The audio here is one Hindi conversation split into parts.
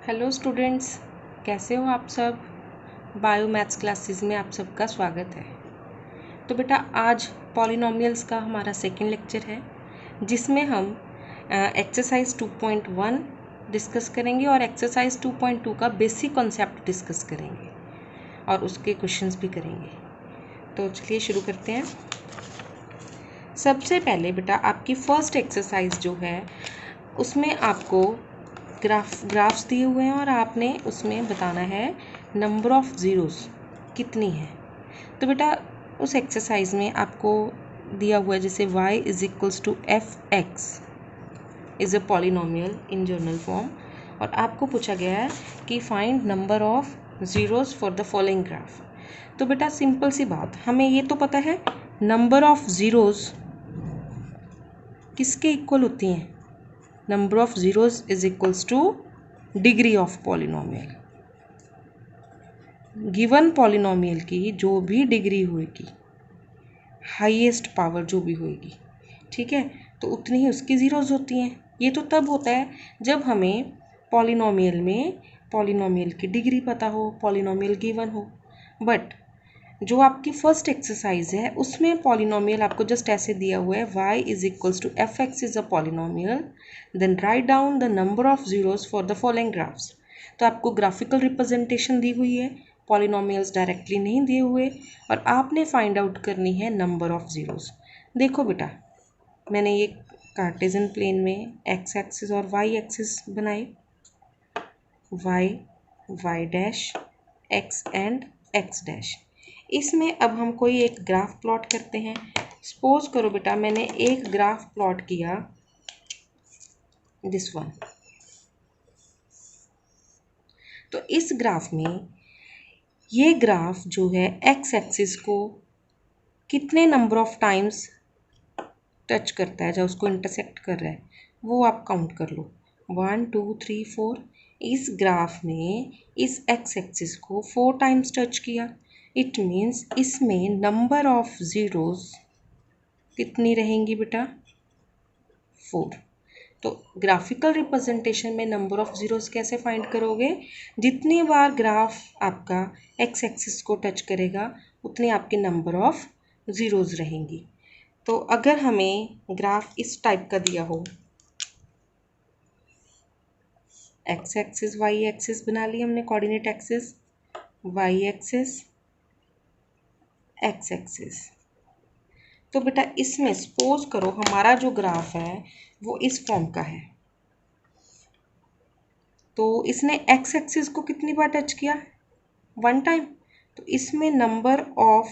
हेलो स्टूडेंट्स, कैसे हो आप सब। बायो मैथ्स क्लासेस में आप सबका स्वागत है। तो बेटा आज पॉलिनोमियल्स का हमारा सेकंड लेक्चर है, जिसमें हम एक्सरसाइज 2.1 डिस्कस करेंगे और एक्सरसाइज 2.2 का बेसिक कॉन्सेप्ट डिस्कस करेंगे और उसके क्वेश्चंस भी करेंगे। तो चलिए शुरू करते हैं। सबसे पहले बेटा आपकी फर्स्ट एक्सरसाइज जो है उसमें आपको ग्राफ्स दिए हुए हैं और आपने उसमें बताना है नंबर ऑफ ज़ीरोस कितनी है। तो बेटा उस एक्सरसाइज में आपको दिया हुआ है जैसे y is equals to f x is a polynomial in general form, और आपको पूछा गया है कि find number of zeros for the following graph. तो बेटा सिंपल सी बात, हमें ये तो पता है नंबर ऑफ ज़ीरोस किसके इक्वल होती हैं। Number of zeros is equals two degree of polynomial. Given polynomial की जो भी डिग्री होगी, हाईएस्ट पावर जो भी होगी, ठीक है, तो उतनी ही उसकी ज़ीरोस होती हैं। ये तो तब होता है जब हमें पॉलिनोमियल में पॉलिनोमियल की डिग्री पता हो, पॉलिनोमियल गिवन हो। बट जो आपकी फर्स्ट एक्सरसाइज है उसमें पॉलिनोमियल आपको जस्ट ऐसे दिया हुआ है y is equals to f x is a polynomial, then write down the number of zeros for the following graphs. तो आपको ग्राफिकल रिप्रेजेंटेशन दी हुई है, पॉलिनोमियल्स डायरेक्टली नहीं दिए हुए, और आपने फाइंड आउट करनी है नंबर ऑफ जीरोस। देखो बेटा, मैंने ये कार्टेजन प्लेन में एक्स एक्सिस और वाई एक्सिस बनाए, y y dash x and x dash. इसमें अब हम कोई एक ग्राफ प्लॉट करते हैं। सपोज करो बेटा मैंने एक ग्राफ प्लॉट किया, दिस वन। तो इस ग्राफ में ये ग्राफ जो है एक्स एक्सिस को कितने नंबर ऑफ टाइम्स टच करता है, जब उसको इंटरसेक्ट कर रहा है, वो आप काउंट कर लो। 1 2 3 4। इस ग्राफ ने इस एक्स एक्सिस को 4 टाइम्स टच किया। इट मीन्स इसमें नंबर ऑफ ज़ीरोस कितनी रहेंगी बेटा, 4। तो ग्राफिकल रिप्रेजेंटेशन में नंबर ऑफ ज़ीरोस कैसे फाइंड करोगे, जितनी बार ग्राफ आपका एक्स एक्सिस को टच करेगा उतने आपके नंबर ऑफ ज़ीरोस रहेंगी। तो अगर हमें ग्राफ इस टाइप का दिया हो, एक्स एक्सिस वाई एक्सिस बना ली हमने, coordinate axis, y axis x axis. तो बेटा इसमें सपोज करो हमारा जो ग्राफ है वो इस फॉर्म का है। तो इसने एक्स एक्सिस को कितनी बार टच किया, 1 टाइम। तो इसमें नंबर ऑफ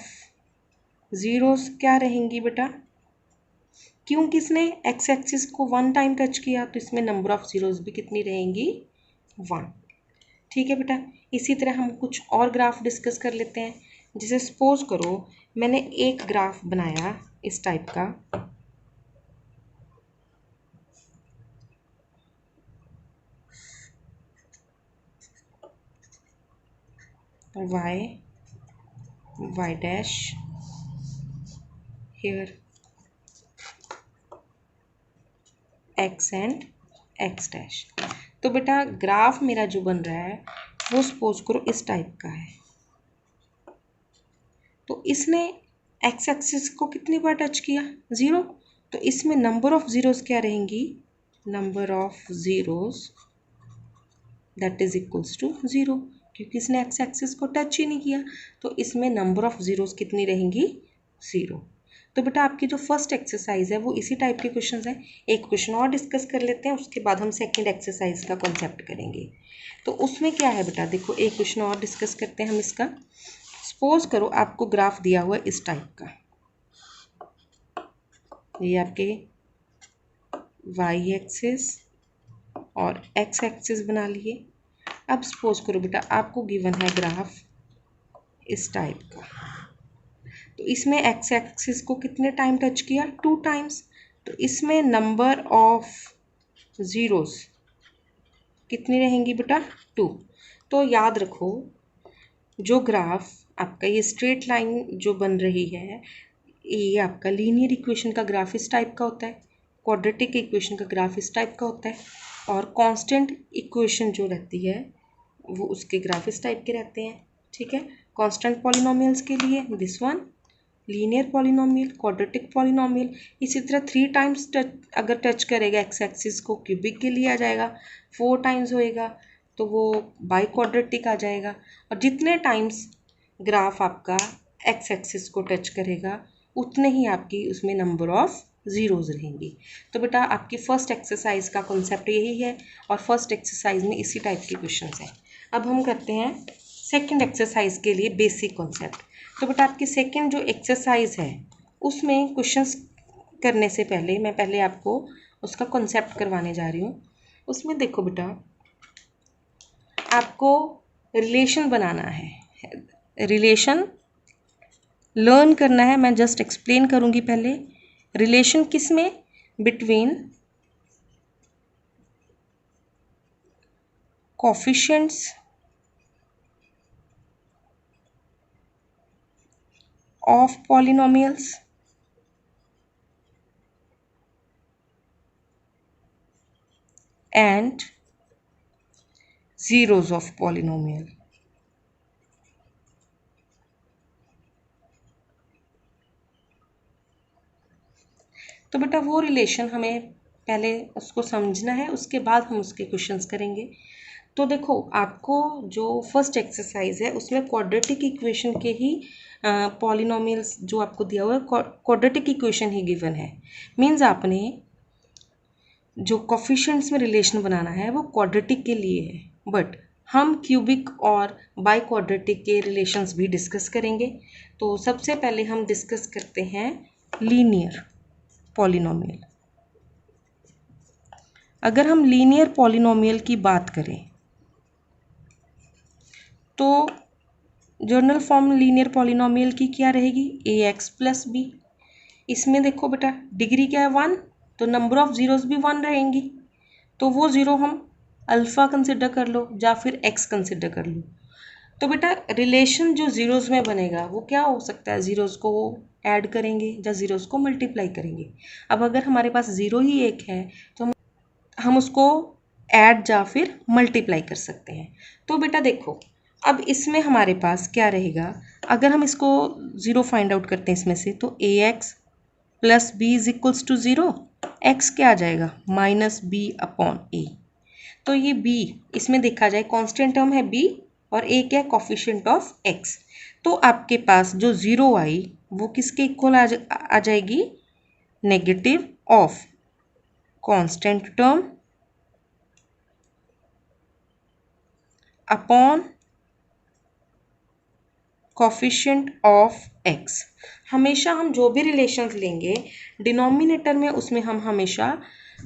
ज़ीरोस क्या रहेंगी बेटा, क्योंकि इसने एक्स एक्सिस को 1 टाइम टच किया तो इसमें नंबर ऑफ ज़ीरोस भी कितनी रहेंगी, 1। ठीक है बेटा, इसी तरह हम कुछ और ग्राफ डिस्कस कर लेते हैं। जैसे सपोज करो मैंने एक ग्राफ बनाया इस टाइप का, y dash here x and x dash. तो बेटा ग्राफ मेरा जो बन रहा है वो सपोज करो इस टाइप का है। तो इसने x एक्सिस को कितनी बार टच किया, 0। तो इसमें नंबर ऑफ ज़ीरोस क्या रहेंगी, number of zeros that is equals to 0, क्योंकि इसने एक्स एक्सिस को टच ही नहीं किया। तो इसमें नंबर ऑफ ज़ीरोस कितनी रहेंगी, 0। तो बेटा आपकी जो फर्स्ट एक्सरसाइज है वो इसी टाइप के क्वेश्चन हैं। एक क्वेश्चन और डिस्कस कर लेते हैं, उसके बाद हम सेकंड एक्सरसाइज का कॉन्सेप्ट करेंगे। तो उसमें क्या है बेटा, देखो एक क्वेश्चन और डिस्कस करते हैं हम इसका। सपोज करो आपको ग्राफ दिया हुआ है इस टाइप का, ये आपके वाई एक्सिस और एक्स एक्सिस बना लिए। अब सपोज करो बेटा आपको गिवन है ग्राफ इस टाइप का। तो इसमें एक्स एक्सिस को कितने टाइम टच किया, 2 टाइम्स। तो इसमें नंबर ऑफ ज़ीरोस कितनी रहेंगी बेटा, 2। तो याद रखो जो ग्राफ आपका ये स्ट्रेट लाइन जो बन रही है, ये आपका लीनियर इक्वेशन का ग्राफ इस टाइप का होता है, क्वाड्रेटिक इक्वेशन का ग्राफ इस टाइप का होता है। और कांस्टेंट इक्वेशन जो रहती है वो उसके ग्राफ इस टाइप के रहते हैं, ठीक है। कांस्टेंट पॉलिनोमियल्स के लिए this one, linear polynomial, quadratic polynomial, इसी तरह 3 टाइम्स अगर टच करेगा एक्स एक्सिस को क्यूबिक के लिए आ जाएगा, 4 टाइम्स होएगा तो वो बाई क्वाड्रेटिक आ जाएगा, और जितने टाइम्स ग्राफ आपका एक्स एक्सिस को टच करेगा उतने ही आपकी उसमें नंबर ऑफ ज़ीरोज़ रहेंगी। तो बेटा आपकी फर्स्ट एक्सरसाइज का कॉन्सेप्ट यही है, और फर्स्ट एक्सरसाइज में इसी टाइप के क्वेश्चंस हैं। अब हम करते हैं सेकंड एक्सरसाइज के लिए बेसिक कॉन्सेप्ट। तो बेटा आपकी सेकंड जो एक्सरसाइज है उसमें क्वेश्चंस करने से पहले मैं पहले आपको उसका कॉन्सेप्ट करवाने जा रही हूँ। उसमें देखो बेटा, आपको रिलेशन बनाना है, रिलेशन लर्न करना है। मैं जस्ट एक्सप्लेन करूँगी पहले। रिलेशन किस में? Between coefficients of polynomials and zeros of polynomial। तो बेटा वो रिलेशन हमें पहले उसको समझना है, उसके बाद हम उसके क्वेश्चंस करेंगे। तो देखो आपको जो फर्स्ट एक्सरसाइज है उसमें क्वाड्रेटिक इक्वेशन के ही पॉलिनोमियल्स जो आपको दिया हुआ है, क्वाड्रेटिक इक्वेशन ही गिवन है। मीन्स आपने जो कोफिशिएंट्स में रिलेशन बनाना है वो क्वाड्रेटिक के लिए है, बट हम क्यूबिक और बाई क्वाड्रेटिक के रिलेशंस भी डिस्कस करेंगे। तो सबसे पहले हम डिस्कस करते हैं लीनियर पॉलिनोमियल। अगर हम लीनियर पॉलिनोमियल की बात करें तो जर्नल फॉर्म लीनियर पॉलिनोमियल की क्या रहेगी? ax plus b. इसमें देखो बेटा डिग्री क्या है? 1, तो नंबर ऑफ ज़ीरोज़ भी 1 रहेंगी, तो वो ज़ीरो हम अल्फ़ा कंसिडर कर लो या फिर x कंसिडर कर लो। तो बेटा रिलेशन जो ज़ीरोज़ में बनेगा वो क्या हो सकता है? ज़ीरोज़ को ऐड करेंगे या ज़ीरोज़ को मल्टीप्लाई करेंगे। अब अगर हमारे पास ज़ीरो ही एक है तो हम उसको ऐड या फिर मल्टीप्लाई कर सकते हैं। तो बेटा देखो अब इसमें हमारे पास क्या रहेगा? अगर हम इसको ज़ीरो फाइंड आउट करते हैं इसमें से, तो ax plus b is equals to zero, x क्या आ जाएगा? Minus b upon a. तो ये b इसमें देखा जाए कांस्टेंट टर्म है b, और a क्या है? Coefficient of x। तो आपके पास जो ज़ीरो आई वो किसके इक्वल आ जाएगी? Negative of constant term upon coefficient of x। हमेशा हम जो भी रिलेशंस लेंगे डिनोमिनेटर में उसमें हम हमेशा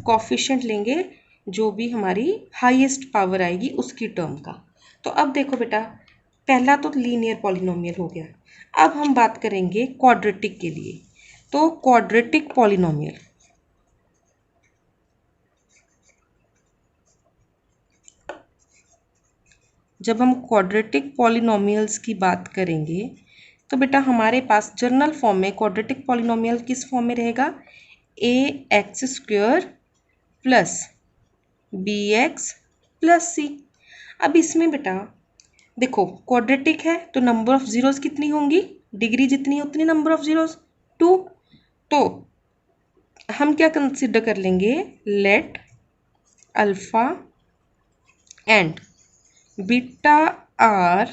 कोफिशिएंट लेंगे जो भी हमारी हाईएस्ट पावर आएगी उसकी टर्म का। तो अब देखो बेटा पहला तो लीनियर पॉलिनोमियल हो गया। अब हम बात करेंगे क्वाड्रेटिक के लिए। तो क्वाड्रेटिक पॉलिनोमियल, जब हम क्वाड्रेटिक पॉलिनोमियल्स की बात करेंगे तो बेटा हमारे पास जर्नल फॉर्म में क्वाड्रेटिक पॉलिनोमियल किस फॉर्म में रहेगा? A X square plus B X plus C. अब इसमें बेटा देखो क्वाड्रेटिक है तो नंबर ऑफ ज़ीरोज़ कितनी होंगी? डिग्री जितनी है उतनी नंबर ऑफ ज़ीरोज़ 2। तो हम क्या कंसिडर कर लेंगे? Let alpha and beta are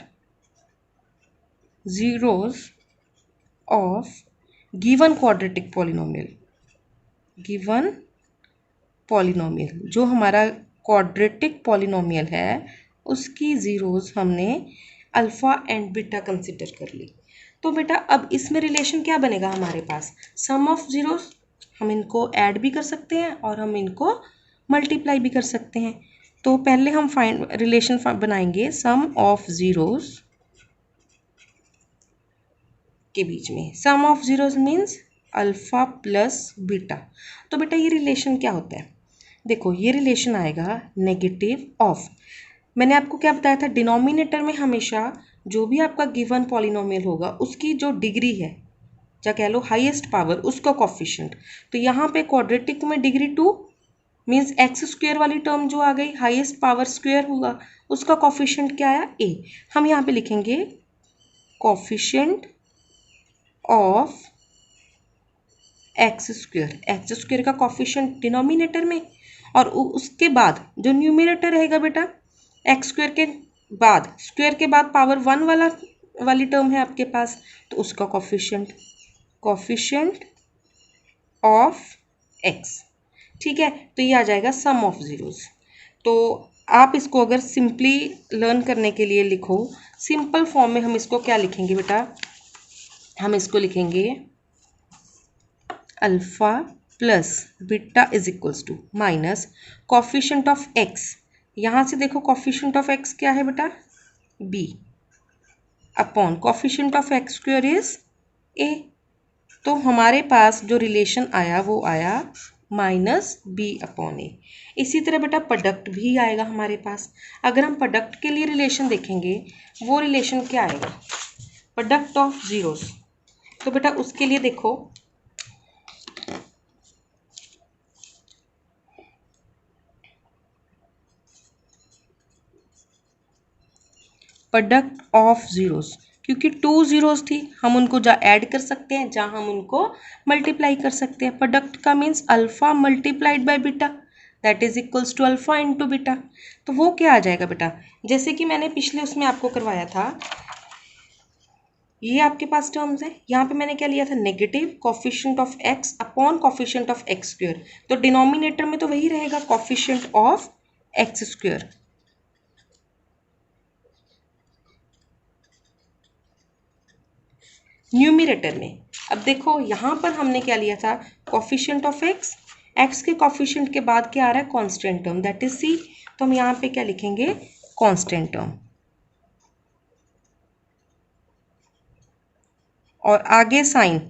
zeros of given quadratic polynomial. Given polynomial जो हमारा क्वाड्रेटिक पॉलिनोमियल है उसकी ज़ीरोज़ हमने अल्फ़ा एंड बीटा कंसिडर कर ली। तो बेटा अब इसमें रिलेशन क्या बनेगा हमारे पास? सम ऑफ ज़ीरोज़। हम इनको ऐड भी कर सकते हैं और हम इनको मल्टीप्लाई भी कर सकते हैं। तो पहले हम रिलेशन बनाएंगे सम ऑफ ज़ीरोज़ के बीच में। Sum of zeros means alpha plus beta. तो बेटा ये रिलेशन क्या होता है? देखो ये रिलेशन आएगा नेगेटिव ऑफ, मैंने आपको क्या बताया था? डिनोमिनेटर में हमेशा जो भी आपका गिवन पॉलिनोमियल होगा उसकी जो डिग्री है या कह लो हाईएस्ट पावर उसका कोफिशिएंट। तो यहाँ पे क्वाड्रेटिक में डिग्री 2 मीन्स एक्स स्क्वायर वाली टर्म जो आ गई हाईएस्ट पावर स्क्वायर हुआ उसका कॉफिशिएंट क्या आया ए। हम यहाँ पे लिखेंगे कॉफिशिएंट ऑफ एक्स स्क्वायर का कॉफिशिएंट डिनोमिनेटर में, और उसके बाद जो न्यूमिनेटर रहेगा बेटा एक्स स्क्वायर के बाद स्क्वायर के बाद पावर 1 वाली टर्म है आपके पास, तो उसका कॉफिशिएंट ऑफ एक्स। ठीक है, तो ये आ जाएगा सम ऑफ जीरोस। तो आप इसको अगर सिंपली लर्न करने के लिए लिखो सिंपल फॉर्म में, हम इसको क्या लिखेंगे बेटा, हम इसको लिखेंगे alpha plus beta is equals to minus coefficient of x. यहाँ से देखो कॉफिशिएंट ऑफ एक्स क्या है बेटा b, upon coefficient of x square is a. तो हमारे पास जो रिलेशन आया वो आया माइनस बी अपॉन ए। इसी तरह बेटा प्रोडक्ट भी आएगा हमारे पास। अगर हम प्रोडक्ट के लिए रिलेशन देखेंगे वो रिलेशन क्या आएगा, प्रोडक्ट ऑफ जीरोस। तो बेटा उसके लिए देखो प्रोडक्ट ऑफ जीरोस, क्योंकि 2 जीरोस थी हम उनको जहाँ ऐड कर सकते हैं जहाँ हम उनको मल्टीप्लाई कर सकते हैं। प्रोडक्ट का means alpha multiplied by beta that is equals to alpha into beta. तो वो क्या आ जाएगा बेटा, जैसे कि मैंने पिछले उसमें आपको करवाया था, ये आपके पास टर्म्स है, यहाँ पे मैंने क्या लिया था negative coefficient of x upon coefficient of x square, तो डिनोमिनेटर में तो वही रहेगा coefficient of x square. Numerator में अब देखो यहाँ पर हमने क्या लिया था कॉफिशिएंट ऑफ एक्स, एक्स के कॉफिशिएंट के बाद क्या आ रहा है constant term that is c, तो हम यहाँ पे क्या लिखेंगे कांस्टेंट टर्म, और आगे साइन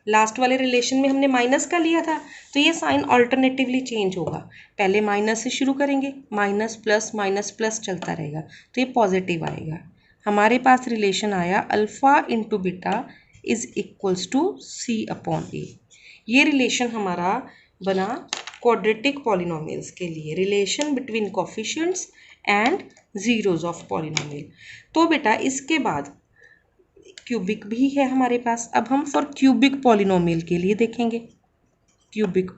लास्ट वाले रिलेशन में हमने माइनस का लिया था, तो ये साइन ऑल्टरनेटिवली चेंज होगा, पहले माइनस से शुरू करेंगे माइनस प्लस चलता रहेगा तो ये पॉजिटिव आएगा। हमारे पास रिलेशन आया alpha into beta is equals to C upon ए। ये रिलेशन हमारा बना क्वाड्रेटिक पॉलिनोमियल्स के लिए, relation between coefficients and zeros of polynomial. तो बेटा इसके बाद क्यूबिक भी है हमारे पास। अब हम फॉर क्यूबिक पॉलिनोमियल के लिए देखेंगे क्यूबिक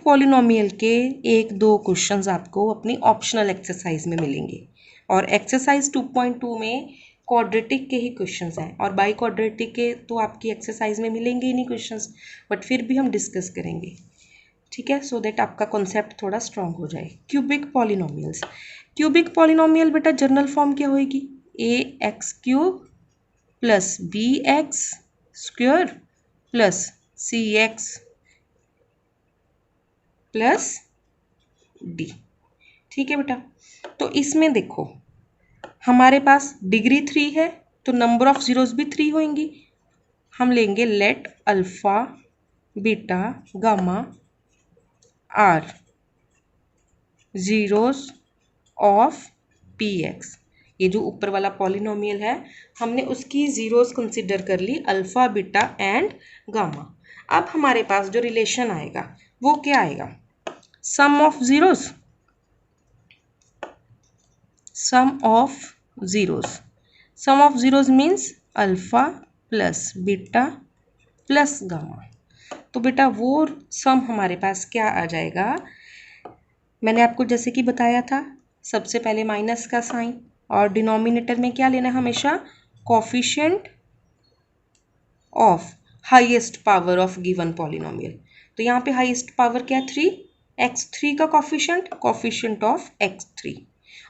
पॉलिनोमियल के 1-2 क्वेश्चंस आपको अपनी ऑप्शनल एक्सरसाइज में मिलेंगे, और एक्सरसाइज 2.2 में क्वाड्रेटिक के ही क्वेश्चंस हैं, और बाई क्वाड्रेटिक के तो आपकी एक्सरसाइज में मिलेंगे ही नहीं क्वेश्चंस, बट फिर भी हम डिस्कस करेंगे। ठीक है, सो दैट आपका कॉन्सेप्ट थोड़ा स्ट्रांग हो जाए। क्यूबिक पॉलिनोमियल बेटा जनरल फॉर्म क्या होगी, A X cube plus B X square plus C X plus D. ठीक है बेटा, तो इसमें देखो हमारे पास डिग्री 3 है तो नंबर ऑफ जीरोस भी 3 होंगी। हम लेंगे let alpha beta gamma are zeros of p x. ये जो ऊपर वाला पॉलिनोमियल है हमने उसकी जीरोस कंसिडर कर ली अल्फा बीटा एंड गामा। अब हमारे पास जो रिलेशन आएगा वो क्या आएगा, sum of zeros means alpha plus beta plus gamma. तो बेटा वो सम हमारे पास क्या आ जाएगा, मैंने आपको जैसे कि बताया था सबसे पहले माइनस का साइन, और डिनोमिनेटर में क्या लेना है हमेशा coefficient of highest power of given polynomial. तो यहाँ पे हाईएस्ट पावर क्या है 3, x3 का कोफिशिएंट ऑफ x3,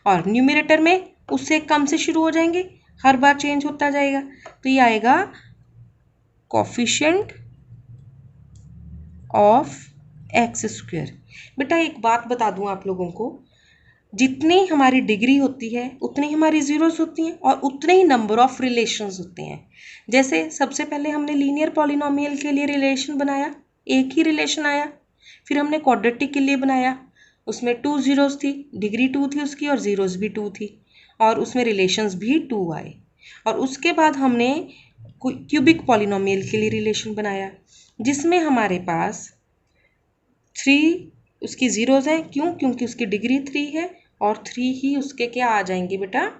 और न्यूमिनेटर में उससे कम से शुरू हो जाएंगे, हर बार चेंज होता जाएगा, तो ये आएगा कोफिशिएंट ऑफ एक्स स्क्वायर। बेटा एक बात बता दूं आप लोगों को, जितनी हमारी डिग्री होती है उतनी हमारी जीरोस होती हैं और उतने ही नंबर ऑफ रिलेशंस होते हैं। जैसे सबसे पहले हमने लीनियर पॉलिनोमियल के लिए रिलेशन बनाया, एक ही रिलेशन आया, फिर हमने क्वाड्रेटिक के लिए बनाया, उसमें 2 जीरोस थी, डिग्री 2 थी उसकी और जीरोस भी 2 थी, और उसमें रिलेशंस भी 2 आए। और उसके बाद हमने क्यूबिक पॉलिनोमियल के लिए रिलेशन बनाया जिसमें हमारे पास 3 उसकी ज़ीरोज़ हैं, क्यों? क्योंकि उसकी डिग्री 3 है और 3 ही उसके क्या आ जाएंगे बेटा,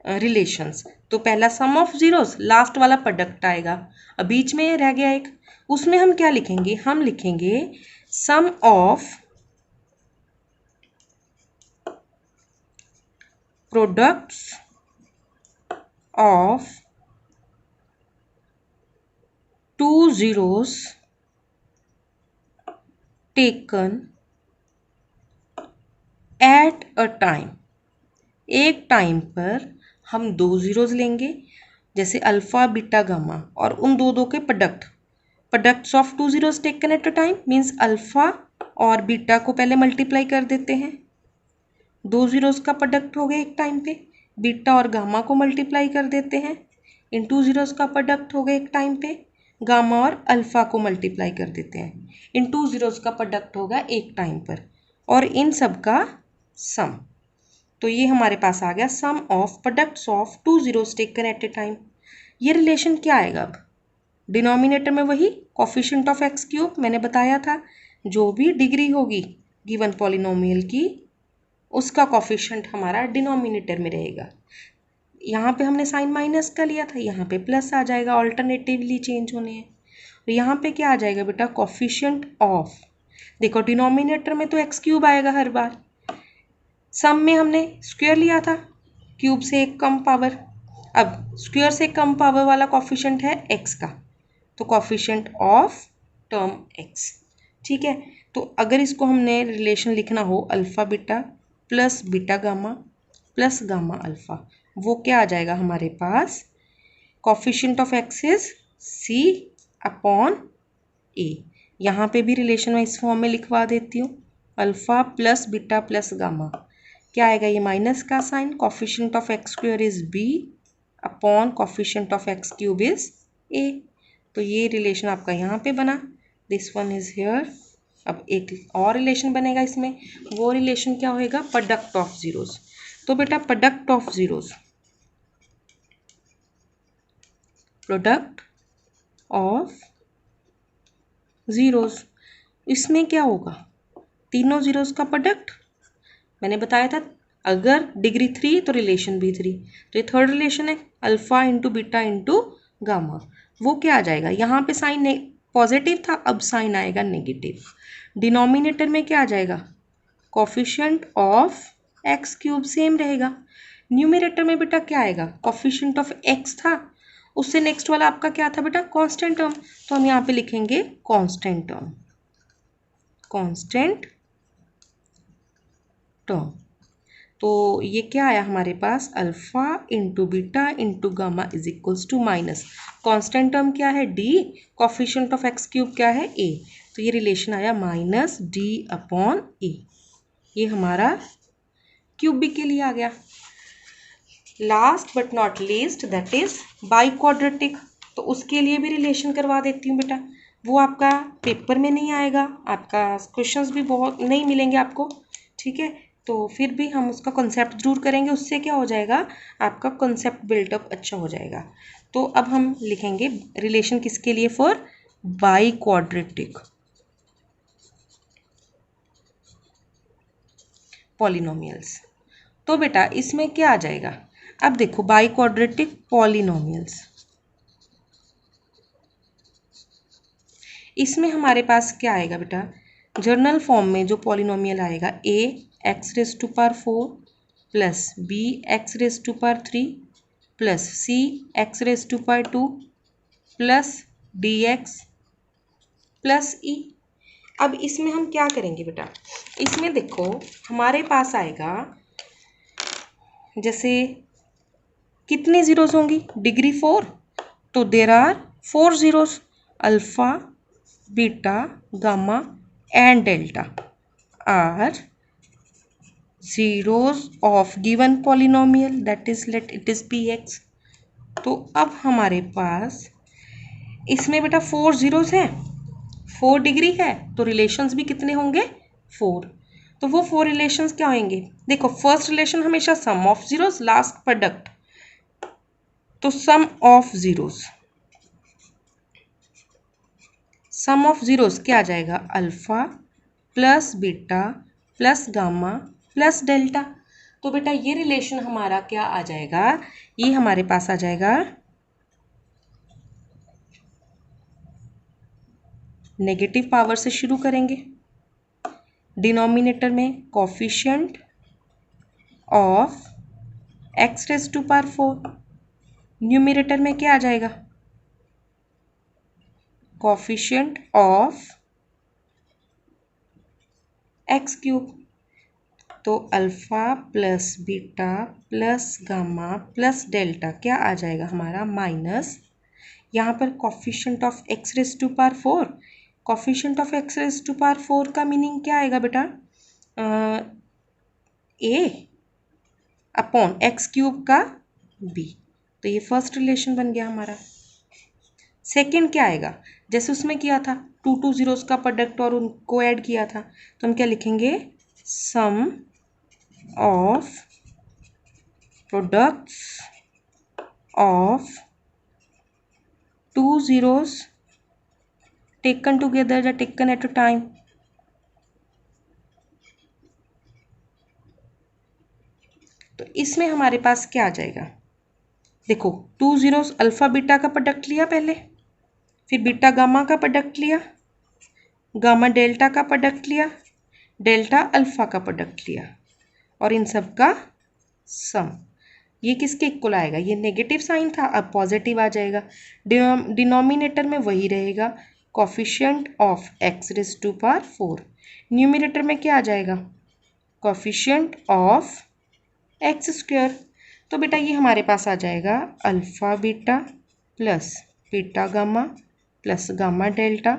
रिलेशंस। तो पहला सम ऑफ ज़ीरोज़, लास्ट वाला प्रोडक्ट आएगा। अब बीच में रह गया एक, उसमें हम क्या लिखेंगे, हम लिखेंगे sum of products of 2 zeros taken at a time. एक टाइम पर हम 2 ज़ीरोज़ लेंगे, जैसे अल्फ़ा बीटा गामा, और उन दो के products of 2 zeros taken at a time means alpha और बीटा को पहले मल्टीप्लाई कर देते हैं, 2 ज़ीरोज़ का प्रोडक्ट हो गया एक टाइम पे। बीटा और गामा को मल्टीप्लाई कर देते हैं, इन 2 ज़ीरोज़ का प्रोडक्ट हो गया एक टाइम पे। गामा और अल्फ़ा को मल्टीप्लाई कर देते हैं, इन 2 ज़ीरोज़ का प्रोडक्ट होगा एक टाइम पर, और इन सब का सम। तो ये हमारे पास आ गया sum of products of 2 zeros taken at a time. ये रिलेशन क्या आएगा अब, डिनोमिनेटर में वही कोफिशिएंट ऑफ एक्स क्यूब, मैंने बताया था जो भी डिग्री होगी गिवन पॉलिनोमियल की उसका कोफिशिएंट हमारा डिनोमिनेटर में रहेगा। यहाँ पे हमने साइन माइनस का लिया था, यहाँ पे प्लस आ जाएगा, ऑल्टरनेटिवली चेंज होने हैं। तो यहाँ पे क्या आ जाएगा बेटा, कोफिशिएंट ऑफ, देखो डिनोमिनेटर में तो एक्स क्यूब आएगा हर बार, सम में हमने स्क्वायर लिया था, क्यूब से एक कम पावर, अब स्क्वायर से कम पावर वाला कोफिशिएंट है एक्स का, तो कोफिशिएंट ऑफ टर्म एक्स। ठीक है, तो अगर इसको हमने रिलेशन लिखना हो alpha beta plus beta gamma plus gamma alpha, वो क्या आ जाएगा हमारे पास, coefficient of X is C upon A. यहाँ पे भी रिलेशन मैं इस फॉर्म में लिखवा देती हूँ, alpha plus beta plus gamma, क्या आएगा ये माइनस का sign, coefficient of x square is b upon coefficient of x cube is a. तो ये रिलेशन आपका यहाँ पे बना, दिस वन इज हियर। अब एक और रिलेशन बनेगा इसमें, वो रिलेशन क्या होएगा, प्रोडक्ट ऑफ ज़ीरोज़। तो बेटा product of zeros, product of zeros, इसमें क्या होगा, तीनों ज़ीरोज़ का प्रोडक्ट। मैंने बताया था अगर डिग्री 3 तो रिलेशन भी 3, तो ये थर्ड रिलेशन है alpha into beta into gamma, वो क्या आ जाएगा, यहाँ पे साइन पॉजिटिव था, अब साइन आएगा नेगेटिव। डिनोमिनेटर में क्या आ जाएगा, coefficient of x cube same रहेगा। न्यूमरेटर में बेटा क्या आएगा, कोफिशिएंट ऑफ एक्स था, उससे नेक्स्ट वाला आपका क्या था बेटा, कांस्टेंट टर्म, तो हम यहाँ पे लिखेंगे कांस्टेंट टर्म, कांस्टेंट टर्म। तो ये क्या आया हमारे पास, alpha into beta into gamma is equals to minus, constant term क्या है D, coefficient of x cube क्या है ए, तो ये रिलेशन आया माइनस डी अपॉन ए। ये हमारा क्यूबिक के लिए आ गया। Last but not least that is by quadratic, तो उसके लिए भी रिलेशन करवा देती हूँ बेटा, वो आपका पेपर में नहीं आएगा, आपका क्वेश्चंस भी बहुत नहीं मिलेंगे आपको, ठीक है, तो फिर भी हम उसका कॉन्सेप्ट जरूर करेंगे, उससे क्या हो जाएगा, आपका कॉन्सेप्ट बिल्टअप अच्छा हो जाएगा। तो अब हम लिखेंगे रिलेशन किसके लिए, फॉर बाई क्वाड्रेटिक पॉलिनोमियल्स। तो बेटा इसमें क्या आ जाएगा, अब देखो बाई क्वाड्रेटिक पॉलिनोमियल्स, इसमें हमारे पास क्या आएगा बेटा, जर्नल फॉर्म में जो पॉलिनोमियल आएगा a x raise to power 4 plus B x raise to power 3 plus C x raise to power 2 plus d x plus e. अब इसमें हम क्या करेंगे बेटा, इसमें देखो हमारे पास आएगा, जैसे कितने ज़ीरोज़ होंगी, डिग्री 4, तो there are 4 zeros, alpha beta gamma and delta are zeros of given polynomial, that is let it is px। तो अब हमारे पास इसमें बेटा 4 zeros है, 4 डिग्री है, तो रिलेशंस भी कितने होंगे 4, तो वो 4 रिलेशंस क्या होंगे, देखो फर्स्ट रिलेशन हमेशा sum of zeros, last product, तो sum of zeros, sum of zeros क्या आ जाएगा, alpha plus beta plus gamma plus delta. तो बेटा ये रिलेशन हमारा क्या आ जाएगा, ये हमारे पास आ जाएगा नेगेटिव पावर से शुरू करेंगे। डिनोमिनेटर में coefficient of x raise to power 4, numerator में क्या आ जाएगा, कोफिशिएंट ऑफ एक्स क्यूब। तो alpha plus beta plus gamma plus delta क्या आ जाएगा हमारा, माइनस, यहाँ पर coefficient of x raise to power 4, coefficient of x raise to power 4 का मीनिंग क्या आएगा बेटा, ए अपॉन एक्स क्यूब का बी। तो ये फर्स्ट रिलेशन बन गया हमारा। सेकंड क्या आएगा, जैसे उसमें किया था टू जीरोस का प्रोडक्ट और उनको ऐड किया था, तो हम क्या लिखेंगे, sum of products of two zeros taken together या टेकन एट अ टाइम। तो इसमें हमारे पास क्या आ जाएगा, देखो टू जीरोस अल्फा बीटा का प्रोडक्ट लिया पहले, फिर बीटा गामा का प्रोडक्ट लिया, गामा डेल्टा का प्रोडक्ट लिया, डेल्टा अल्फा का प्रोडक्ट लिया, और इन सब का सम। ये किसके इक्वल आएगा, ये नेगेटिव साइन था, अब पॉजिटिव आ जाएगा। डिनोमिनेटर में वही रहेगा, coefficient of x raise to power 4। Numerator में क्या आ जाएगा, कोफिशिएंट ऑफ एक्स स्क्वायर। तो बेटा ये हमारे पास आ जाएगा alpha beta plus beta gamma plus gamma delta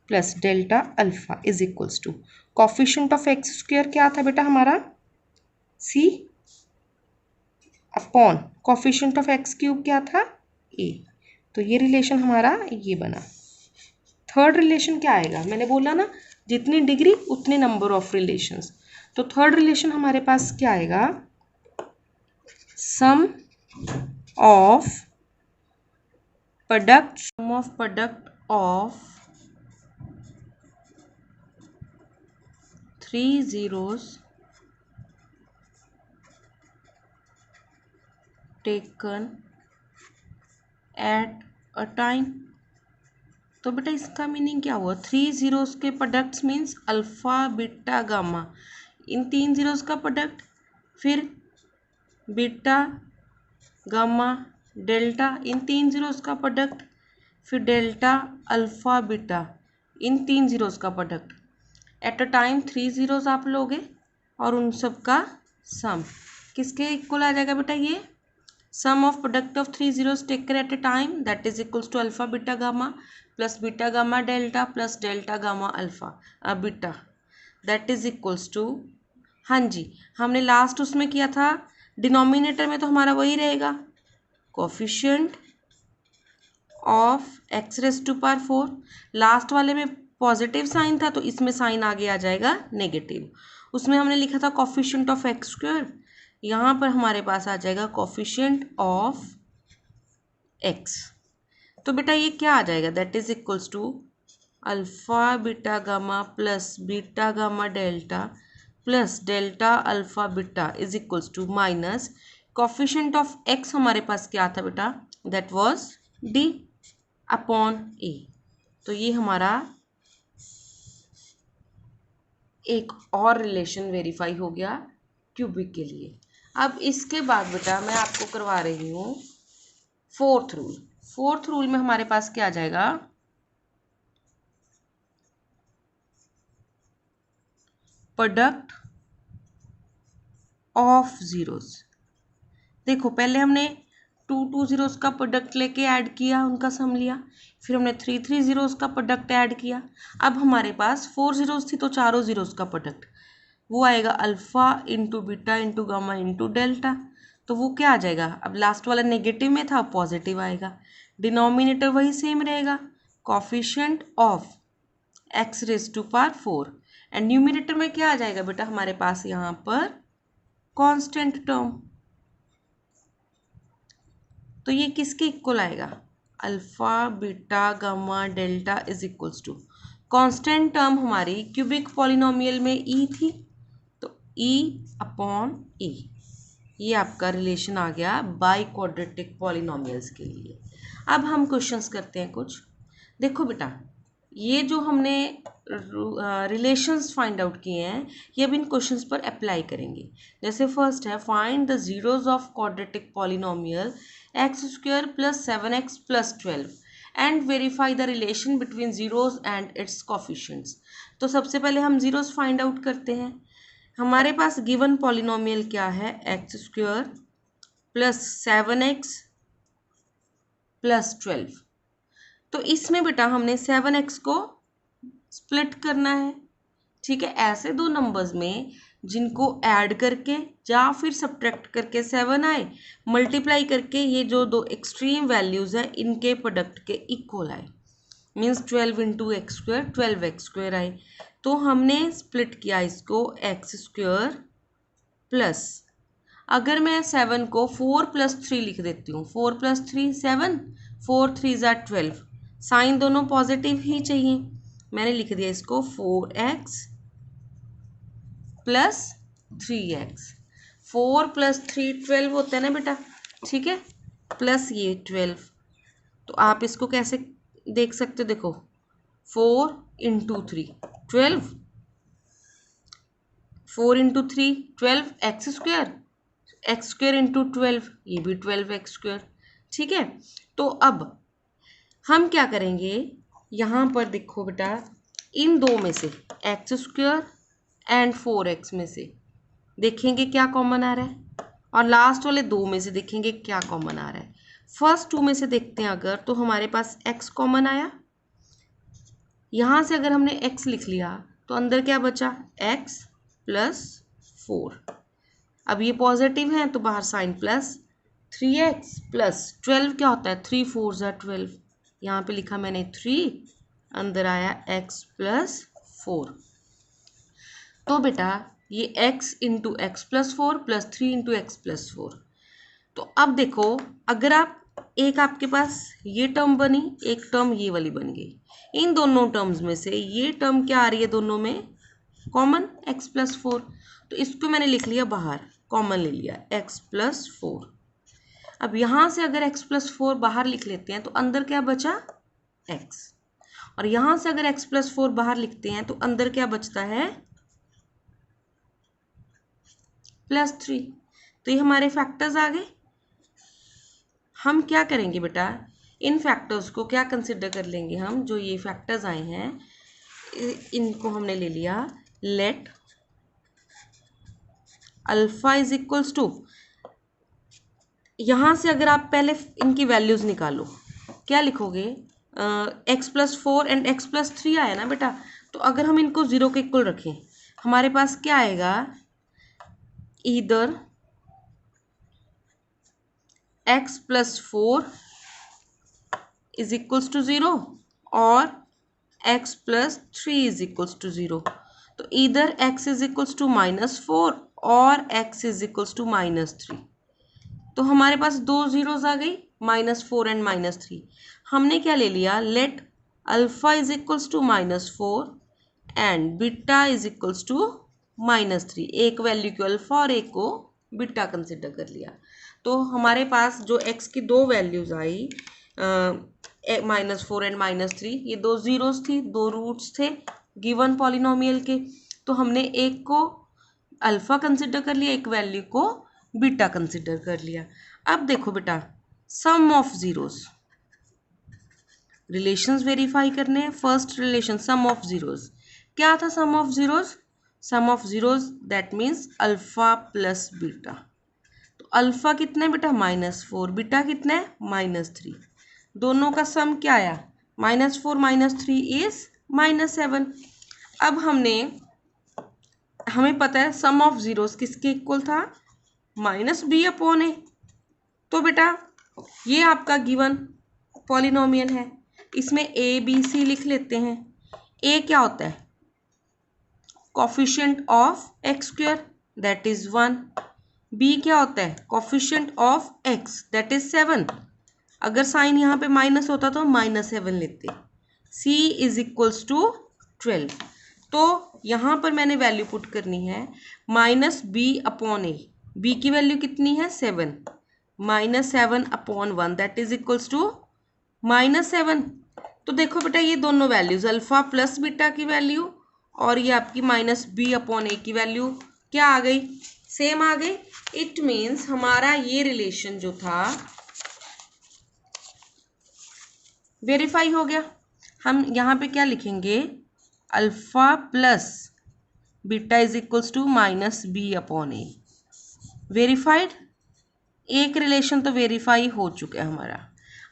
plus delta alpha is equals to coefficient of x square क्या था बेटा हमारा, c, upon coefficient of x cube क्या था, ए। तो ये रिलेशन हमारा ये बना। थर्ड रिलेशन क्या आएगा, मैंने बोला ना जितनी डिग्री उतने नंबर ऑफ रिलेशंस। तो थर्ड रिलेशन हमारे पास क्या आएगा, sum of product of three zeros taken at a time. तो बेटा इसका मीनिंग क्या हुआ, थ्री जीरोस के products means alpha beta gamma, इन तीन जीरोस का प्रोडक्ट, फिर बीटा गामा डेल्टा, इन तीन जीरोस का प्रोडक्ट, फिर डेल्टा अल्फा बीटा, इन तीन जीरोस का product. Eight a time three zeros आप लोगे और उन सब का सम किसके इक्वल आ जाएगा बेटा, ये sum of product of three zeros taken at a time that is equals to alpha beta gamma plus beta gamma delta plus delta gamma alpha beta that is equals to, हाँ जी हमने लास्ट उसमें किया था डिनोमिनेटर में, तो हमारा वही रहेगा coefficient of x raise to power 4। Last वाले में पॉजिटिव साइन था तो इसमें साइन आगे आ जाएगा नेगेटिव। उसमें हमने लिखा था कोफिशिएंट ऑफ एक्स स्क्वायर, यहाँ पर हमारे पास आ जाएगा कोफिशिएंट ऑफ एक्स। तो बेटा ये क्या आ जाएगा, that is equals to alpha beta gamma plus beta gamma delta plus delta alpha beta is equals to minus coefficient of x हमारे पास क्या था बेटा, that was d upon a. तो ये हमारा एक और रिलेशन वेरीफाई हो गया क्यूबिक के लिए। अब इसके बाद बेटा मैं आपको करवा रही हूँ फोर्थ रूल। फोर्थ रूल में हमारे पास क्या आ जाएगा, प्रोडक्ट ऑफ जीरोस। देखो पहले हमने टू जीरोस का प्रोडक्ट लेके ऐड किया, उनका सम लिया, फिर हमने थ्री जीरोस का प्रोडक्ट ऐड किया। अब हमारे पास फोर जीरोस थी तो चारों जीरोस का प्रोडक्ट, वो आएगा alpha into beta into gamma into delta. तो वो क्या आ जाएगा, अब लास्ट वाला नेगेटिव में था पॉजिटिव आएगा। डिनोमिनेटर वही सेम रहेगा, coefficient of x raise to power 4, and numerator में क्या आ जाएगा बेटा हमारे पास यहाँ पर कांस्टेंट टर्म। तो ये किसके इक्वल आएगा, alpha beta gamma delta is equals to constant term हमारी क्यूबिक पॉलिनोमियल में ई थी, तो ई अपॉन ई, ये आपका रिलेशन आ गया बाई क्वाड्रेटिक पॉलिनोमियल्स के लिए। अब हम क्वेश्चंस करते हैं कुछ। देखो बेटा, ये जो हमने रिलेशंस फाइंड आउट किए हैं, ये अब इन क्वेश्चंस पर अप्लाई करेंगे। जैसे फर्स्ट है, find the zeros of quadratic polynomial x square plus 7x plus 12 and verify the relation between zeros and it's coefficients. तो सबसे पहले हम जीरोज फाइंड आउट करते हैं। हमारे पास गिवन पॉलिनोमियल क्या है, x square plus 7x plus 12। तो इसमें बेटा हमने 7x को स्प्लिट करना है, ठीक है। ऐसे दो नंबर्स में जिनको ऐड करके या फिर सब्ट्रैक्ट करके 7 आए, मल्टीप्लाई करके ये जो दो एक्सट्रीम वैल्यूज हैं इनके प्रोडक्ट के इक्वल आए, means 12 into x square 12x square आए। तो हमने स्प्लिट किया इसको एक्स स्क्वायर प्लस, अगर मैं 7 को 4 प्लस 3 लिख देती हूँ, 4 प्लस 3 7, 4 3 ज़ा 12, साइन दोनों पॉजिटिव ही चाहिए। मैंने लिख दिया इसको 4x प्लस 3x। 4 प्लस 3 12 होता है ना बेटा, ठीक है, प्लस ये 12। तो आप इसको कैसे देख सकते हो, देखो 4 into 3 12, 4 into 3 12 x square into 12, ये भी 12 एक्स स्क्वायर, ठीक है। तो अब हम क्या करेंगे, यहाँ पर देखो बेटा, इन दो में से एक्स स्क्वायर एंड 4x में से देखेंगे क्या कॉमन आ रहा है, और लास्ट वाले दो में से देखेंगे क्या कॉमन आ रहा है। फर्स्ट टू में से देखते हैं अगर, तो हमारे पास x कॉमन आया, यहाँ से अगर हमने x लिख लिया तो अंदर क्या बचा, x प्लस 4। अब ये पॉजिटिव है तो बाहर साइन प्लस, 3x प्लस 12 क्या होता है, 3 4 ज़ा 12, यहाँ पे लिखा मैंने 3, अंदर आया x प्लस 4। तो बेटा ये x into x plus 4 plus 3 into x plus 4। तो अब देखो, अगर आप एक आपके पास ये टर्म बनी, एक टर्म ये वाली बन गई, इन दोनों टर्म्स में से ये टर्म क्या आ रही है, दोनों में कॉमन x प्लस 4, तो इसको मैंने लिख लिया बाहर, कॉमन ले लिया x प्लस 4। अब यहाँ से अगर x प्लस 4 बाहर लिख लेते हैं तो अंदर क्या बचा, x, और यहाँ से अगर x प्लस 4 बाहर लिखते हैं तो अंदर क्या बचता है, प्लस 3। तो ये हमारे फैक्टर्स आ गए। हम क्या करेंगे बेटा, इन फैक्टर्स को क्या कंसिडर कर लेंगे हम, जो ये फैक्टर्स आए हैं इनको हमने ले लिया, let alpha is equals to, यहाँ से अगर आप पहले इनकी वैल्यूज निकालो, क्या लिखोगे, x plus 4 and x plus 3 आया ना बेटा, तो अगर हम इनको 0 के इक्वल रखें, हमारे पास क्या आएगा, either x plus 4 is equals to 0 और x plus 3 is equals to 0। तो either x is equals to -4 और x इज इक्वल्स टू -3। तो हमारे पास दो जीरोज आ गई, -4 एंड -3। हमने क्या ले लिया, let alpha is equals to -4 and beta is equals to -3। एक वैल्यू को अल्फा और एक को बीटा कंसिडर कर लिया। तो हमारे पास जो x की दो वैल्यूज आई, -4 एंड -3, ये दो जीरोस थी, दो रूट्स थे गिवन पॉलिनोमियल के। तो हमने एक को अल्फा कंसिडर कर लिया, एक वैल्यू को बीटा कंसिडर कर लिया। अब देखो बेटा, sum of zeros, relations verify करने हैं। First relation sum of zeros, क्या था sum of zeros, sum of zeros that means alpha plus beta. तो अल्फा कितना है बेटा, -4, बीटा कितना है, -3, दोनों का सम क्या आया, -4 -3 इज -7। अब हमें पता है सम ऑफ जीरोस किसके इक्वल था, -b/a। तो बेटा ये आपका गिवन पॉलिनोमियल है, इसमें a b c लिख लेते हैं। a क्या होता है, coefficient of x square that is 1। b क्या होता है, coefficient of x that is 7। अगर साइन यहाँ पे माइनस होता तो -7 लेते। c is equals to 12। तो यहाँ पर मैंने वैल्यू पुट करनी है -b/a। b की वैल्यू कितनी है 7, -7/1 दैट इज इक्वल्स टू -7। तो देखो बेटा ये दोनों वैल्यूज अल्फा प्लस बीटा की वैल्यू और ये आपकी -b/a की वैल्यू क्या आ गई, सेम आ गई। इट मीन्स हमारा ये रिलेशन जो था वेरीफाई हो गया। हम यहाँ पे क्या लिखेंगे, alpha plus beta is equals to -b/a। Verified, एक रिलेशन तो वेरीफाई हो चुका है हमारा।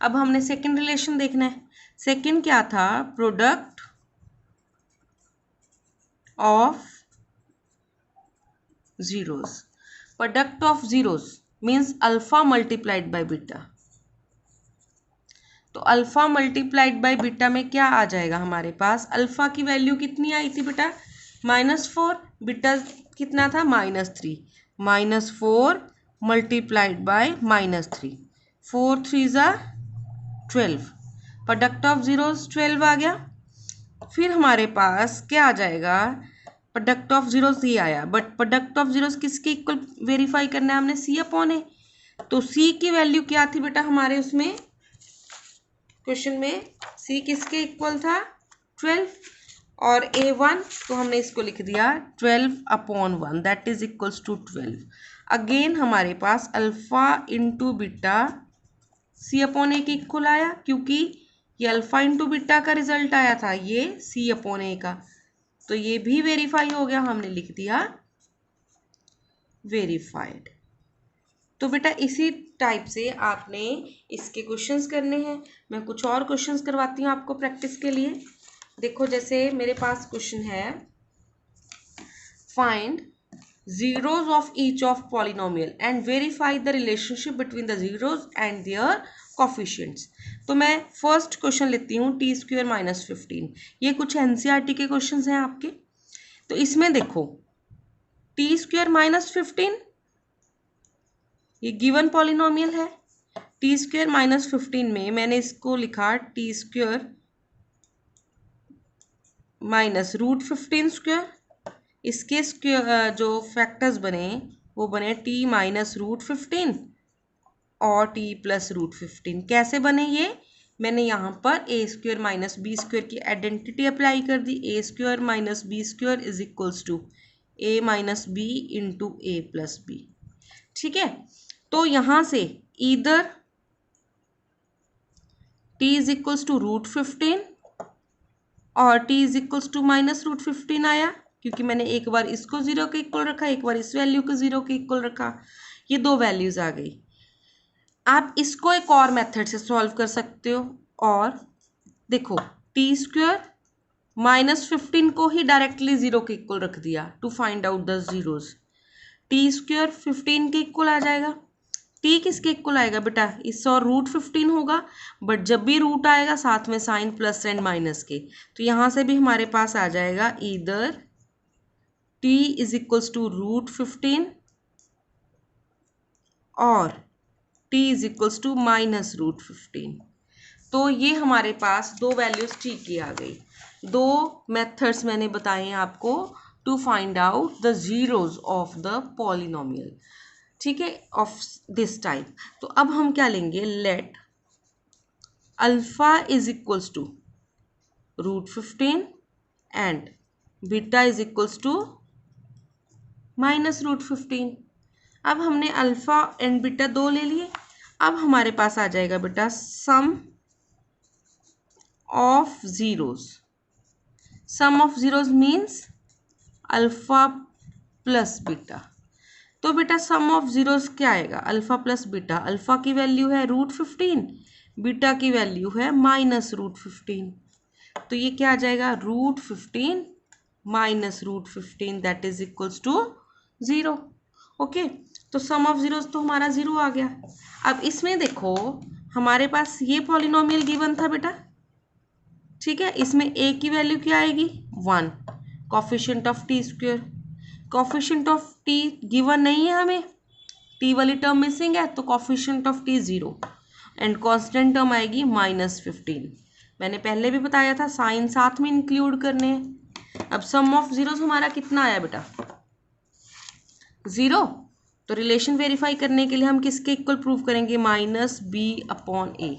अब हमने सेकंड रिलेशन देखना है। सेकंड क्या था, product of zeros. Product of zeros means alpha multiplied by beta. तो अल्फा मल्टीप्लाइड बाय बीटा में क्या आ जाएगा हमारे पास, अल्फा की वैल्यू कितनी आई थी बेटा -4, बीटा कितना था -3, -4 मल्टीप्लाइड बाय -3, 4 3 ज़ा 12, प्रोडक्ट ऑफ जीरोस 12 आ गया। फिर हमारे पास क्या आ जाएगा, प्रोडक्ट ऑफ जीरोस ये आया, बट प्रोडक्ट ऑफ जीरोस किसके इक्वल वेरीफाई करना है हमने, c/a। तो c की वैल्यू क्या थी बेटा हमारे उसमें क्वेश्चन में, c किसके इक्वल था 12 और a1, तो हमने इसको लिख दिया 12/1 that is equals to 12। Again हमारे पास अल्फा इंटू बीटा c/a के इक्वल आया, क्योंकि ये अल्फा इंटू बीटा का रिजल्ट आया था, ये c/a का, तो ये भी वेरीफाई हो गया, हमने लिख दिया वेरीफाइड। तो बेटा इसी टाइप से आपने इसके क्वेश्चंस करने हैं। मैं कुछ और क्वेश्चंस करवाती हूँ आपको प्रैक्टिस के लिए। देखो जैसे मेरे पास क्वेश्चन है, find zeros of each of polynomial and verify the relationship between the zeros and their coefficients। तो मैं फर्स्ट क्वेश्चन लेती हूँ t² -15। ये कुछ NCERT के क्वेश्चंस हैं आपके। तो इसमें देखो t² -15 ये गिवन पॉलिनोमियल है। t² -15 में मैंने इसको लिखा t² -√15²। इसके जो फैक्टर्स बने वो बने t -√15 और t +√15। कैसे बने ये, मैंने यहाँ पर a² -b² की आइडेंटिटी अप्लाई कर दी। a² -b² is equals to a - b into a + b। ठीक है, तो यहाँ से इधर t इज इक्वल्स टू √15 और t इज इक्वल्स टू -√15 आया, क्योंकि मैंने एक बार इसको 0 के इक्वल रखा, एक बार इस वैल्यू को 0 के इक्वल रखा, ये दो वैल्यूज आ गई। आप इसको एक और मेथड से सॉल्व कर सकते हो। और देखो t² -15 को ही डायरेक्टली 0 के इक्वल रख दिया to find out the zeros. t² 15 के इक्वल आ जाएगा। t किसके इक्वल आएगा बेटा, इस और √15 होगा, बट जब भी रूट आएगा साथ में साइन प्लस एंड माइनस के, तो यहाँ से भी हमारे पास आ जाएगा इधर t इज इक्वल्स टू √15 और t इज इक्वल्स टू -√15। तो ये हमारे पास दो वैल्यूज t की आ गई। दो मेथड्स मैंने बताए हैं आपको to find out the zeros of the polynomial. ठीक है, ऑफ दिस टाइप। तो अब हम क्या लेंगे, let alpha is equals to √15 and beta is equals to -√15। अब हमने अल्फा एंड बीटा दो ले लिए। अब हमारे पास आ जाएगा बेटा sum of zeros. Sum of zeros means alpha plus beta. तो बेटा सम ऑफ जीरोस क्या आएगा, अल्फा प्लस बीटा। अल्फा की वैल्यू है √15, बीटा की वैल्यू है -√15। तो ये क्या आ जाएगा, √15 -√15 that is equals to 0। Okay, तो सम ऑफ जीरोस तो हमारा 0 आ गया। अब इसमें देखो हमारे पास ये पॉलिनोमियल गिवन था बेटा। ठीक है, इसमें a की वैल्यू क्या आएगी 1, coefficient of t²। Coefficient of t given नहीं है हमें, t वाली टर्म मिसिंग है, तो coefficient of t 0 and constant term आएगी -15। मैंने पहले भी बताया था साइन साथ में इंक्लूड करने हैं। अब सम ऑफ जीरोस हमारा कितना आया बेटा? 0। तो रिलेशन वेरीफाई करने के लिए हम किसके इक्वल प्रूव करेंगे? माइनस बी अपॉन ए।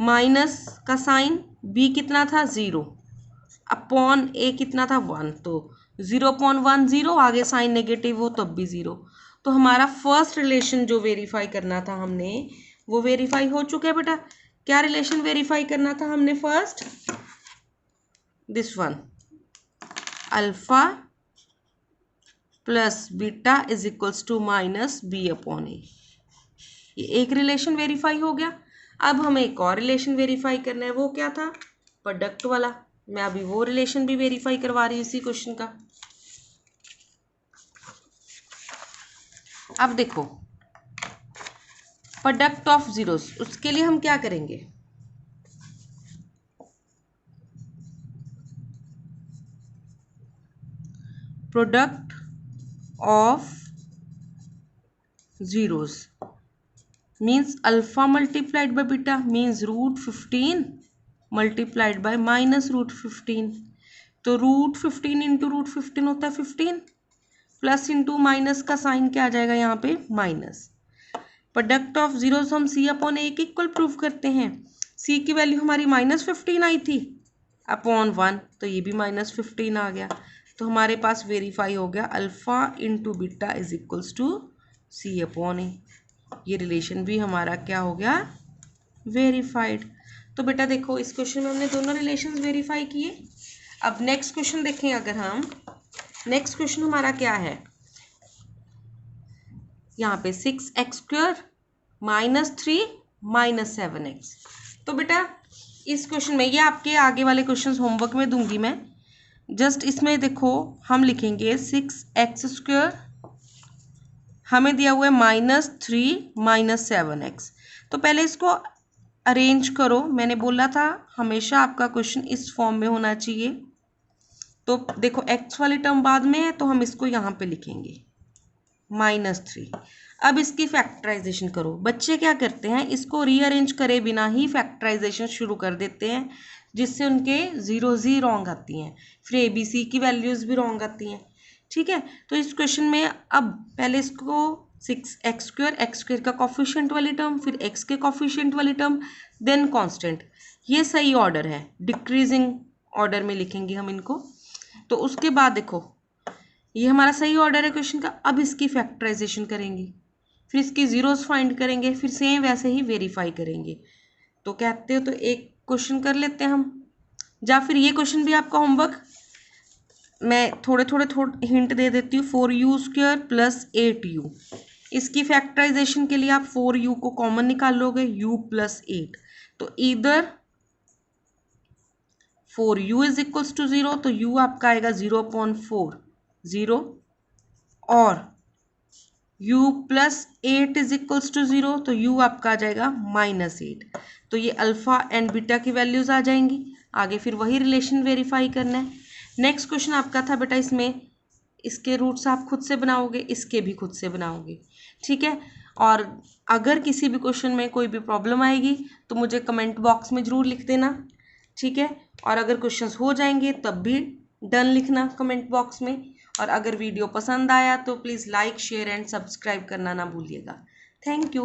माइनस का साइन b कितना था? 0 अपॉन a कितना था? 1। तो 0/1 0, आगे साइन नेगेटिव हो तब भी 0। तो हमारा फर्स्ट रिलेशन जो वेरीफाई करना था हमने, वो वेरीफाई हो चुका है बेटा। क्या रिलेशन वेरीफाई करना था हमने first? This one, alpha plus beta is equals to minus b upon ए। ये एक रिलेशन वेरीफाई हो गया। अब हमें एक और रिलेशन वेरीफाई करना है, वो क्या था? प्रोडक्ट वाला। मैं अभी वो रिलेशन भी वेरीफाई करवा रही हूँ इसी क्वेश्चन का। अब देखो प्रोडक्ट ऑफ जीरोस, उसके लिए हम क्या करेंगे? Product of zeros means alpha multiplied by beta means √15 multiplied by minus √15। तो √15 इंटू √15 होता है 15, प्लस इंटू माइनस का साइन क्या आ जाएगा यहाँ पे? माइनस। प्रोडक्ट ऑफ जीरोस हम c अपॉन ए इक्वल प्रूव करते हैं। c की वैल्यू हमारी -15 आई थी अपॉन 1, तो ये भी -15 आ गया। तो हमारे पास वेरीफाई हो गया alpha into beta is equals to c upon ए। ये रिलेशन भी हमारा क्या हो गया? वेरीफाइड। तो बेटा देखो इस क्वेश्चन में हमने दोनों रिलेशंस वेरीफाई किए। अब नेक्स्ट क्वेश्चन देखें। अगर हम नेक्स्ट क्वेश्चन हमारा क्या है, यहाँ पे 6x² -3 -7x। तो बेटा इस क्वेश्चन में, ये आपके आगे वाले क्वेश्चंस होमवर्क में दूंगी मैं, जस्ट इसमें देखो हम लिखेंगे 6x², हमें दिया हुआ है -3 -7x। तो पहले इसको अरेंज करो। मैंने बोला था हमेशा आपका क्वेश्चन इस फॉर्म में होना चाहिए। तो देखो x वाली टर्म बाद में है, तो हम इसको यहाँ पे लिखेंगे -3। अब इसकी फैक्टराइजेशन करो। बच्चे क्या करते हैं, इसको रीअरेंज करे बिना ही फैक्टराइजेशन शुरू कर देते हैं, जिससे उनके जीरोज ही रॉन्ग आती हैं, फिर ABC की वैल्यूज भी रॉन्ग आती हैं। ठीक है, तो इस क्वेश्चन में अब पहले इसको 6x² का कॉफिशिएंट वाली टर्म, फिर x के कॉफिशिएंट वाली टर्म, देन कांस्टेंट। ये सही ऑर्डर है, डिक्रीजिंग ऑर्डर में लिखेंगे हम इनको। तो उसके बाद देखो ये हमारा सही ऑर्डर है क्वेश्चन का। अब इसकी फैक्टराइजेशन करेंगे, फिर इसकी जीरोस फाइंड करेंगे, फिर सेम वैसे ही वेरीफाई करेंगे। तो कहते हो तो एक क्वेश्चन कर लेते हैं हम, या फिर ये क्वेश्चन भी आपका होमवर्क मैं थोड़े हिंट दे देती हूँ। 4u² + 8u, इसकी फैक्टराइजेशन के लिए आप 4u को कॉमन निकाल लोगे, u + 8। तो इधर 4u इज इक्वल्स टू 0, तो u आपका आएगा 0/4 0, और u + 8 इज इक्वल्स टू 0, तो u आपका आ जाएगा -8। तो ये अल्फा एंड बीटा की वैल्यूज आ जाएंगी। आगे फिर वही रिलेशन वेरीफाई करना है। नेक्स्ट क्वेश्चन आपका था बेटा, इसमें इसके रूट्स आप खुद से बनाओगे, इसके भी खुद से बनाओगे। ठीक है, और अगर किसी भी क्वेश्चन में कोई भी प्रॉब्लम आएगी तो मुझे कमेंट बॉक्स में ज़रूर लिख देना। ठीक है, और अगर क्वेश्चंस हो जाएंगे तब भी डन लिखना कमेंट बॉक्स में। और अगर वीडियो पसंद आया तो please like, share and subscribe करना ना भूलिएगा। Thank you.